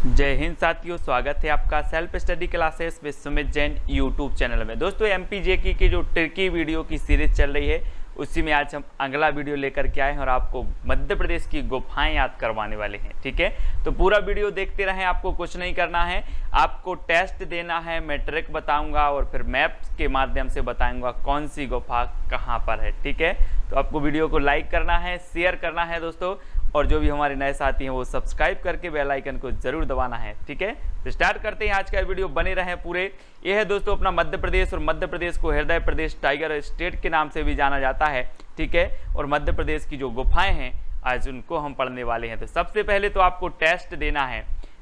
जय हिंद साथियों, स्वागत है आपका self study classes with Sumit Jain YouTube channel में। दोस्तों एमपीजेकी की जो ट्रिकी वीडियो की सीरीज चल रही है उसी में आज हम अगला वीडियो लेकर के आए हैं और आपको मध्य प्रदेश की गुफाएं याद करवाने वाले हैं। ठीक है, तो पूरा वीडियो देखते रहें। आपको कुछ नहीं करना है, आपको टेस्ट देना है, मैं ट्रिक बताऊंगा और फिर मैप्स के माध्यम से बताऊंगा कौन सी गुफा कहाँ पर है। ठीक है, तो आपको वीडियो को लाइक करना है, शेयर करना है दोस्तों, और जो भी हमारे नए साथी हैं वो सब्सक्राइब करके बेल आइकन को जरूर दबाना है। ठीक है, तो स्टार्ट करते हैं आज का वीडियो, बने रहें पूरे। ये है दोस्तों अपना मध्य प्रदेश, और मध्य प्रदेश को हृदय प्रदेश, टाइगर स्टेट के नाम से भी जाना जाता है। ठीक है, और मध्य प्रदेश की जो गुफाएं हैं आज उनको हम पढ़ने वाले हैं। तो सबसे पहले तो आपको टेस्ट देना है,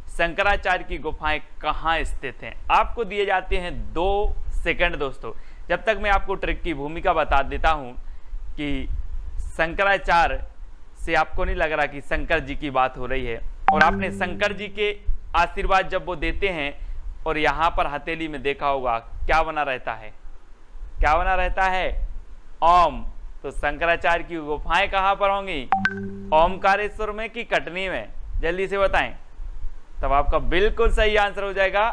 शंकराचार्य की गुफाएं कहाँ स्थित हैं। आपको दिए जाते हैं 2 सेकंड दोस्तों, जब तक मैं आपको ट्रिक की भूमिका बता देता हूँ कि शंकराचार्य से आपको नहीं लग रहा कि शंकर जी की बात हो रही है। और आपने शंकर जी के आशीर्वाद जब वो देते हैं और यहाँ पर हथेली में देखा होगा क्या बना रहता है, क्या बना रहता है, ओम। तो शंकराचार्य की गुफाएं कहाँ पर होंगी, ओमकारेश्वर में कि कटनी में, जल्दी से बताएं। तब आपका बिल्कुल सही आंसर हो जाएगा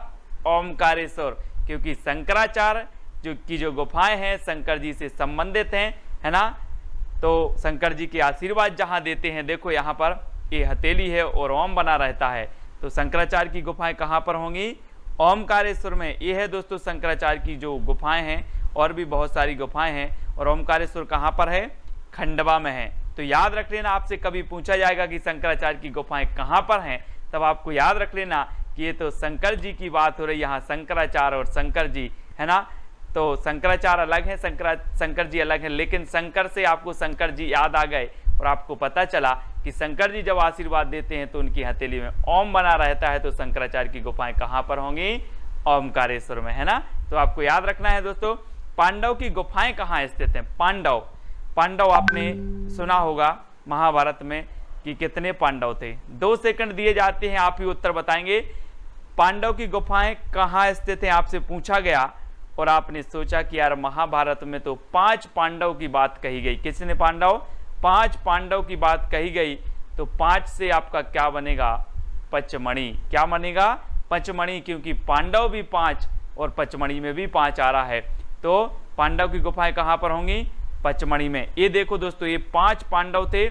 ओमकारेश्वर, क्योंकि शंकराचार्य जो गुफाएं हैं शंकर जी से संबंधित हैं, है ना। तो शंकर जी के आशीर्वाद जहां देते हैं, देखो यहाँ पर ये हथेली है और ओम बना रहता है। तो शंकराचार्य की गुफाएं कहाँ पर होंगी, ओमकारेश्वर में। ये है दोस्तों शंकराचार्य की जो गुफाएं हैं, और भी बहुत सारी गुफाएं हैं। और ओमकारेश्वर कहाँ पर है, खंडवा में है। तो याद रख लेना, आपसे कभी पूछा जाएगा कि शंकराचार्य की गुफाएं कहाँ पर हैं, तब आपको याद रख लेना कि ये तो शंकर जी की बात हो रही है। यहाँ शंकराचार्य और शंकर जी, है ना। तो शंकराचार्य अलग है, शंकर जी अलग है, लेकिन शंकर से आपको शंकर जी याद आ गए और आपको पता चला कि शंकर जी जब आशीर्वाद देते हैं तो उनकी हथेली में ओम बना रहता है। तो शंकराचार्य की गुफाएं कहाँ पर होंगी, ओमकारेश्वर में, है ना। तो आपको याद रखना है दोस्तों। पांडव की गुफाएं कहाँ स्थित हैं, पांडव आपने सुना होगा महाभारत में कि कितने पांडव थे। 2 सेकंड दिए जाते हैं, आप ही उत्तर बताएंगे। पांडव की गुफाएं कहाँ स्थित हैं आपसे पूछा गया, और आपने सोचा कि यार महाभारत में तो 5 पांडव की बात कही गई। किसने, पांडव, 5 पांडव की बात कही गई। तो 5 से आपका क्या बनेगा, पचमणि। क्या बनेगा, पचमणि, क्योंकि पांडव भी 5 और पचमणि में भी 5 आ रहा है। तो पांडव की गुफाएं कहाँ पर होंगी, पचमणि में। ये देखो दोस्तों, ये 5 पांडव थे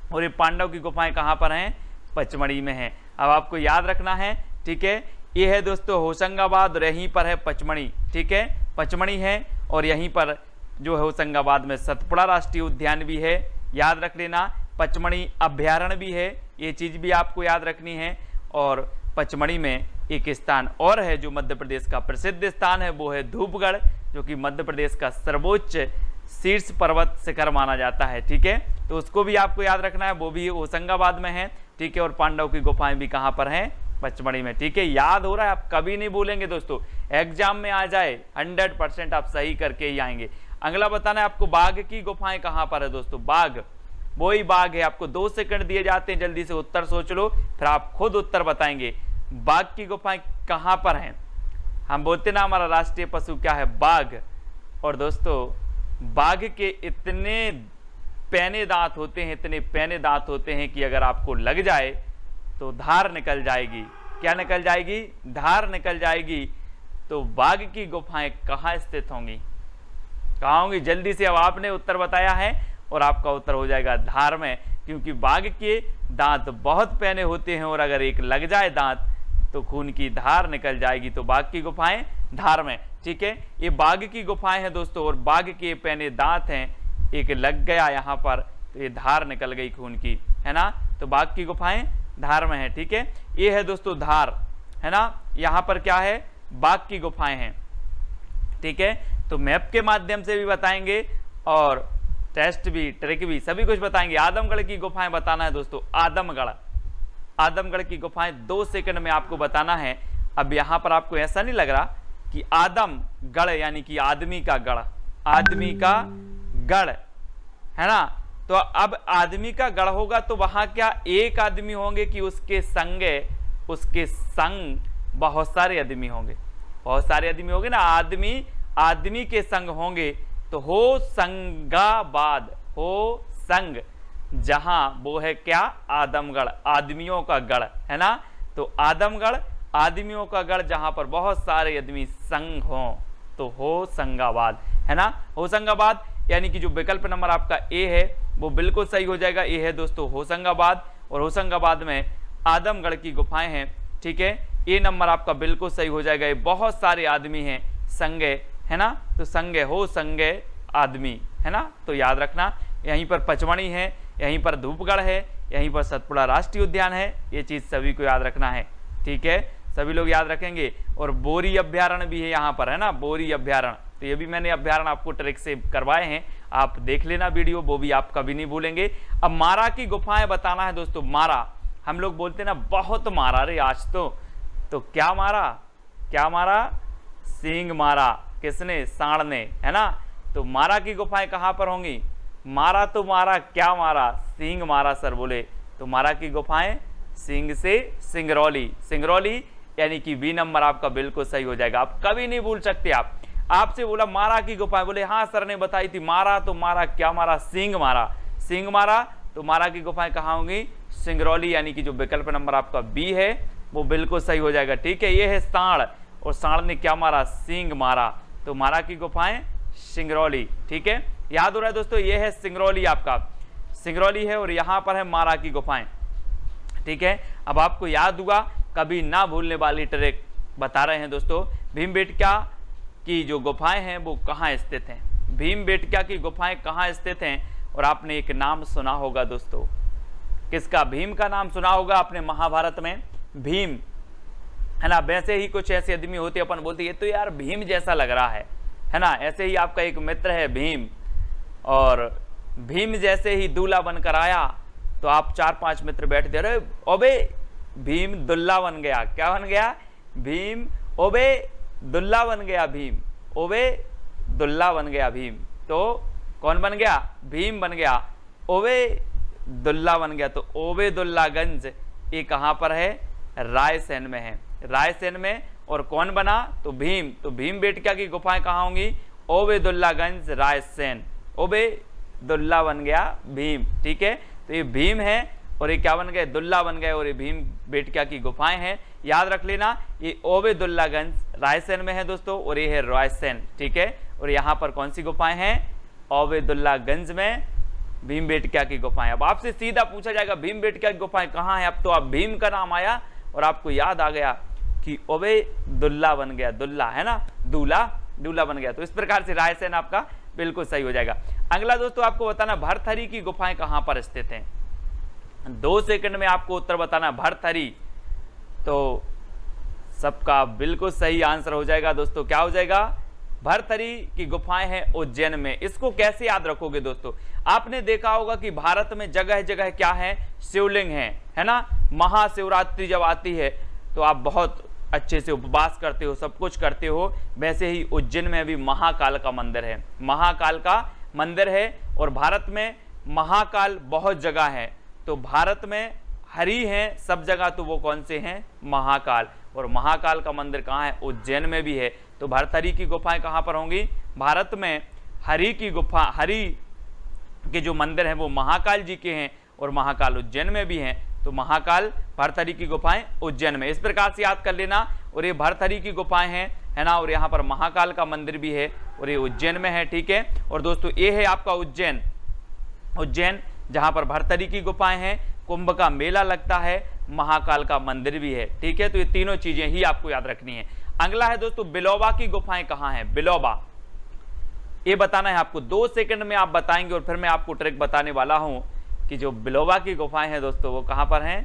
और ये पांडव की गुफाएं कहाँ पर हैं, पचमणि में हैं। अब आपको याद रखना है। ठीक है, ये है दोस्तों होशंगाबाद और यहीं पर है पचमणी। ठीक है, पचमणी है और यहीं पर जो है होशंगाबाद में सतपुड़ा राष्ट्रीय उद्यान भी है, याद रख लेना। पचमणी अभ्यारण्य भी है, ये चीज़ भी आपको याद रखनी है। और पचमणी में एक स्थान और है जो मध्य प्रदेश का प्रसिद्ध स्थान है, वो है धूपगढ़, जो कि मध्य प्रदेश का सर्वोच्च शीर्ष पर्वत शिखर माना जाता है। ठीक है, तो उसको भी आपको याद रखना है, वो भी होशंगाबाद में है। ठीक है, और पांडव की गुफाएं भी कहाँ पर हैं, पचमणी में। ठीक है, याद हो रहा है, आप कभी नहीं भूलेंगे दोस्तों, एग्जाम में आ जाए 100% आप सही करके ही आएंगे। अगला बताना है आपको, बाघ की गुफाएं कहाँ पर है दोस्तों, बाघ, वही बाघ है। आपको 2 सेकंड दिए जाते हैं, जल्दी से उत्तर सोच लो, फिर आप खुद उत्तर बताएंगे। बाघ की गुफाएं कहाँ पर हैं। हम बोलते ना हमारा राष्ट्रीय पशु क्या है, बाघ। और दोस्तों बाघ के इतने पैने दांत होते हैं, इतने पैने दांत होते हैं कि अगर आपको लग जाए तो धार निकल जाएगी। क्या निकल जाएगी, धार निकल जाएगी। तो बाघ की गुफाएं कहाँ स्थित होंगी, कहाँ होंगी, जल्दी से। अब आपने उत्तर बताया है और आपका उत्तर हो जाएगा धार में, क्योंकि बाघ के दांत बहुत पैने होते हैं और अगर एक लग जाए दांत तो खून की धार निकल जाएगी। तो बाघ की गुफाएं धार में। ठीक है, ये बाघ की गुफाएं हैं दोस्तों, और बाघ के पैने दांत हैं, एक लग गया यहाँ पर तो ये धार निकल गई खून की, है ना। तो बाघ की गुफाएं धार में है। ठीक है, ये है दोस्तों धार, है ना। यहाँ पर क्या है, बाघ की गुफाएं हैं। ठीक है, तो मैप के माध्यम से भी बताएंगे और टेस्ट भी, ट्रिक भी, सभी कुछ बताएंगे। आदमगढ़ की गुफाएं बताना है दोस्तों, आदमगढ़ की गुफाएं 2 सेकंड में आपको बताना है। अब यहाँ पर आपको ऐसा नहीं लग रहा कि आदमगढ़ यानी कि आदमी का गढ़, आदमी का गढ़, है ना। तो अब आदमी का गढ़ होगा तो वहां क्या एक आदमी होंगे कि उसके संग बहुत सारे आदमी होंगे, बहुत सारे आदमी होंगे ना, आदमी के संग होंगे। तो हो संगाबाद, हो संग, जहां वो है क्या, आदमगढ़, आदमियों का गढ़, है ना। तो आदमगढ़, आदमियों का गढ़ जहां पर बहुत सारे आदमी संग हों, तो होशंगाबाद, है ना, होशंगाबाद। यानी कि जो विकल्प नंबर आपका ए है वो बिल्कुल सही हो जाएगा। ए है दोस्तों होशंगाबाद, और होशंगाबाद में आदमगढ़ की गुफाएं हैं, ठीक है। ए नंबर आपका बिल्कुल सही हो जाएगा। ये बहुत सारे आदमी हैं संगे, है ना, तो संगे हो संगे आदमी, है ना, तो याद रखना। यहीं पर पचमढ़ी है, यहीं पर धूपगढ़ है, यहीं पर सतपुड़ा राष्ट्रीय उद्यान है। ये चीज़ सभी को याद रखना है, ठीक है, सभी लोग याद रखेंगे। और बोरी अभ्यारण्य भी है यहाँ पर, है ना, बोरी अभ्यारण्य, तो ये भी मैंने अभ्यारण्य आपको ट्रिक से करवाए हैं, आप देख लेना वीडियो, वो भी आप कभी नहीं भूलेंगे। अब मारा की गुफाएं बताना है दोस्तों। मारा, हम लोग बोलते ना बहुत मारा रे आज तो क्या मारा, क्या मारा, सींग मारा, किसने, सांड ने, है ना। तो मारा की गुफाएं कहाँ पर होंगी, मारा तो मारा, क्या मारा, सींग मारा सर बोले, तो मारा की गुफाएं सींग से सिंगरौली, सिंगरौली यानी कि बी नंबर आपका बिल्कुल सही हो जाएगा। आप कभी नहीं भूल सकते। आपसे बोला मारा की गुफाएं, बोले हाँ सर ने बताई थी, मारा तो मारा, क्या मारा, सींग मारा, सींग मारा, तो मारा की गुफाएं कहाँ होंगी, सिंगरौली, यानी कि जो विकल्प नंबर आपका बी है वो बिल्कुल सही हो जाएगा, ठीक है। ये है सांड, और सांड ने क्या मारा, सींग मारा, तो मारा की गुफाएं सिंगरौली, ठीक है, याद हो रहा है दोस्तों। ये है सिंगरौली, आपका सिंगरौली है, और यहाँ पर है मारा की गुफाएं, ठीक है। अब आपको याद हुआ, कभी ना भूलने वाली ट्रिक बता रहे हैं दोस्तों। भीमबेटका की जो गुफाएं हैं वो कहाँ स्थित हैं, भीमबेटका की गुफाएं कहाँ स्थित हैं। और आपने एक नाम सुना होगा दोस्तों, किसका, भीम का नाम सुना होगा आपने, महाभारत में भीम, है ना। वैसे ही कुछ ऐसे आदमी होते, अपन बोलते ये तो यार भीम जैसा लग रहा है ना। ऐसे ही आपका एक मित्र है भीम, और भीम जैसे ही दूल्हा बनकर आया, तो आप 4-5 मित्र बैठ दे रहे, ओबे भीम दुल्ला बन गया, क्या बन गया, भीम, ओबे दुल्ला बन गया भीम, ओबे दुल्ला बन गया भीम, तो कौन बन गया, भीम बन गया, ओबे दुल्ला बन गया। तो ओबेदुल्लागंज ये कहाँ पर है, रायसेन में है, रायसेन में। और कौन बना, तो भीम, तो भीमबेटका की गुफाएं कहाँ होंगी, ओबेदुल्लागंज रायसेन, ओबेदुल्ला बन गया भीम, ठीक है। तो ये भीम है, और ये क्या बन गए, दुल्ला बन गए, और ये भीमबेटका की गुफाएं हैं, याद रख लेना। ये ओबेदुल्लागंज रायसेन में है दोस्तों, और ये है रायसेन, ठीक है। और यहाँ पर कौन सी गुफाएं हैं, ओबेदुल्लागंज में भीमबेटका की गुफाएं। अब आपसे सीधा पूछा जाएगा भीमबेटका की गुफाएं कहाँ है, अब तो आप भीम का नाम आया और आपको याद आ गया कि ओबेदुल्ला बन गया, दुल्ला, है ना, दूल्हा, दूल्हा बन गया। तो इस प्रकार से रायसेन आपका बिल्कुल सही हो जाएगा। अगला दोस्तों आपको बताना, भरथरी की गुफाएं कहाँ पर स्थित हैं। 2 सेकंड में आपको उत्तर बताना, भरथरी, तो सबका बिल्कुल सही आंसर हो जाएगा दोस्तों, क्या हो जाएगा, भरथरी की गुफाएं हैं उज्जैन में। इसको कैसे याद रखोगे दोस्तों, आपने देखा होगा कि भारत में जगह जगह क्या है, शिवलिंग है ना। महाशिवरात्रि जब आती है तो आप बहुत अच्छे से उपवास करते हो, सब कुछ करते हो। वैसे ही उज्जैन में भी महाकाल का मंदिर है, महाकाल का मंदिर है। और भारत में महाकाल बहुत जगह है, तो भारत में हरि हैं सब जगह, तो वो कौन से हैं, महाकाल। और महाकाल का मंदिर कहाँ है, उज्जैन में भी है। तो भरथरी की गुफाएं कहाँ पर होंगी, भारत में हरि की गुफा, हरि के जो मंदिर हैं वो महाकाल जी के हैं, और महाकाल उज्जैन में भी हैं। तो महाकाल, भरथरी की गुफाएं उज्जैन में, इस प्रकार से याद कर लेना। और ये भरथरी की गुफाएं हैं, है ना, और यहाँ पर महाकाल का मंदिर भी है, और ये उज्जैन में है, ठीक है। और दोस्तों ये है आपका उज्जैन, उज्जैन जहाँ पर भरथरी की गुफाएं हैं, कुंभ का मेला लगता है, महाकाल का मंदिर भी है, ठीक है। तो ये तीनों चीजें ही आपको याद रखनी है। अगला है दोस्तों, बिलोबा की गुफाएं कहाँ हैं, बिलोबा, ये बताना है आपको। 2 सेकंड में आप बताएंगे, और फिर मैं आपको ट्रिक बताने वाला हूं कि जो बिलोबा की गुफाएं हैं दोस्तों वो कहां पर हैं।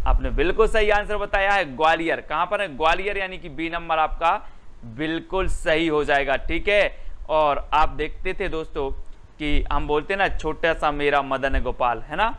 आपने बिल्कुल सही आंसर बताया है, ग्वालियर। कहां पर है, ग्वालियर, यानी कि बी नंबर आपका बिल्कुल सही हो जाएगा, ठीक है। और आप देखते थे दोस्तों कि हम बोलते ना, छोटा सा मेरा मदन गोपाल, है ना,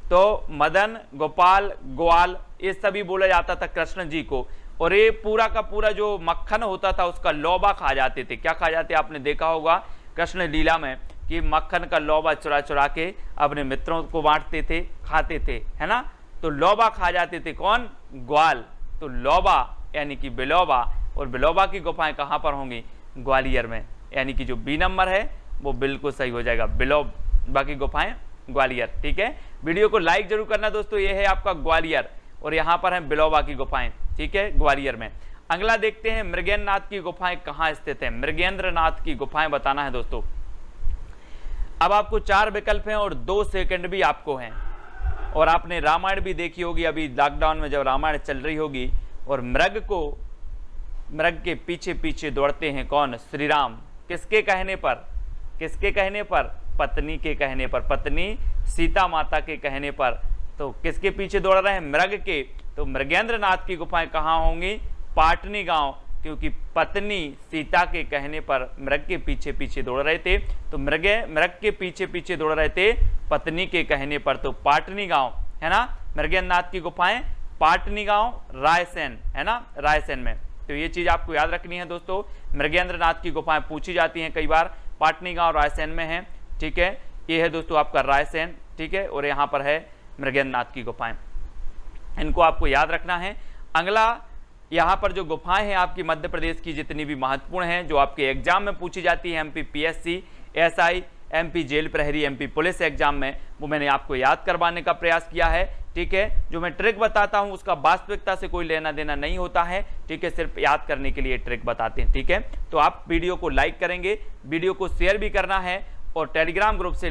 तो मदन गोपाल ग्वाल ये सभी बोला जाता था कृष्ण जी को। और ये पूरा का पूरा जो मक्खन होता था उसका लौबा खा जाते थे। क्या खा जाते, आपने देखा होगा कृष्ण लीला में कि मक्खन का लौबा चुरा चुरा के अपने मित्रों को बांटते थे, खाते थे, है ना। तो लौबा खा जाते थे कौन, ग्वाल। तो लौबा यानी कि बिलोबा, और बिलोबा की गुफाएं कहाँ पर होंगी, ग्वालियर में, यानी कि जो बी नंबर है वो बिल्कुल सही हो जाएगा, बिलोबा की गुफाएं ग्वालियर, ठीक है। वीडियो को लाइक जरूर करना दोस्तों। ये है आपका ग्वालियर, और यहाँ पर है बिलोबा की गुफाएं, ठीक है, ग्वालियर में। अगला देखते हैं मृगेंद्रनाथ की गुफाएं कहाँ स्थित है। मृगेंद्रनाथ की गुफाएं बताना है दोस्तों। अब आपको 4 विकल्प हैं और 2 सेकंड भी आपको हैं। और आपने रामायण भी देखी होगी, अभी लॉकडाउन में जब रामायण चल रही होगी, और मृग के पीछे पीछे दौड़ते हैं कौन? श्री राम। किसके कहने पर? किसके कहने पर? पत्नी के कहने पर, पत्नी सीता माता के कहने पर। तो किसके पीछे दौड़ रहे हैं? मृग के। तो मृगेंद्रनाथ की गुफाएं कहाँ होंगी? पाटनी गांव, क्योंकि पत्नी सीता के कहने पर मृग के पीछे पीछे दौड़ रहे थे। तो मृग के पीछे पीछे दौड़ रहे थे पत्नी के कहने पर, तो पाटनी गांव है ना। मृगेंद्रनाथ की गुफाएं पाटनी गांव, रायसेन है ना, रायसेन में। तो ये चीज आपको याद रखनी है दोस्तों। मृगेंद्रनाथ की गुफाएं पूछी जाती हैं कई बार, पाटनी गांव रायसेन में है, ठीक है। ये है दोस्तों आपका रायसेन, ठीक है, और यहाँ पर है मृगेंद्रनाथ की गुफाएं, इनको आपको याद रखना है। अगला यहाँ पर जो गुफाएं हैं आपकी मध्य प्रदेश की जितनी भी महत्वपूर्ण हैं, जो आपके एग्जाम में पूछी जाती है, MP PSC, SI, MP jail प्रहरी, एमपी पुलिस एग्जाम में, वो मैंने आपको याद करवाने का प्रयास किया है, ठीक है। जो मैं ट्रिक बताता हूं उसका वास्तविकता से कोई लेना देना नहीं होता है, ठीक है, सिर्फ याद करने के लिए ट्रिक बताते हैं, ठीक है। तो आप वीडियो को लाइक करेंगे, वीडियो को शेयर भी करना है, और टेलीग्राम ग्रुप से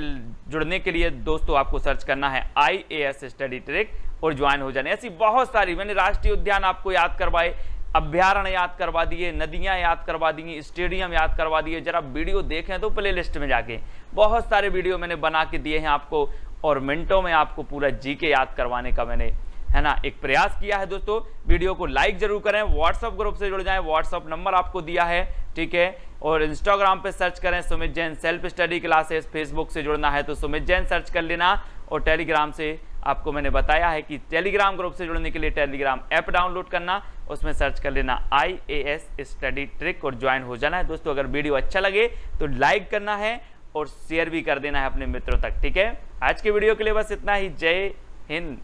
जुड़ने के लिए दोस्तों आपको सर्च करना है IAS स्टडी ट्रिक और ज्वाइन हो जाने। ऐसी बहुत सारी, मैंने राष्ट्रीय उद्यान आपको याद करवाए, अभ्यारण्य याद करवा दिए, नदियां याद करवा दी, स्टेडियम याद करवा दिए। जरा वीडियो देखें तो प्लेलिस्ट में जाके बहुत सारे वीडियो मैंने बना के दिए हैं आपको, और मिनटों में आपको पूरा जीके याद करवाने का मैंने, है ना, एक प्रयास किया है दोस्तों। वीडियो को लाइक जरूर करें, व्हाट्सएप ग्रुप से जुड़ जाएं, व्हाट्सएप नंबर आपको दिया है, ठीक है। और इंस्टाग्राम पे सर्च करें Sumit Jain self study classes, Facebook से जुड़ना है तो सुमित जैन सर्च कर लेना, और टेलीग्राम से आपको मैंने बताया है कि टेलीग्राम ग्रुप से जुड़ने के लिए टेलीग्राम ऐप डाउनलोड करना, उसमें सर्च कर लेना IAS स्टडी ट्रिक और ज्वाइन हो जाना है दोस्तों। अगर वीडियो अच्छा लगे तो लाइक करना है और शेयर भी कर देना है अपने मित्रों तक, ठीक है। आज के वीडियो के लिए बस इतना ही। जय हिंद।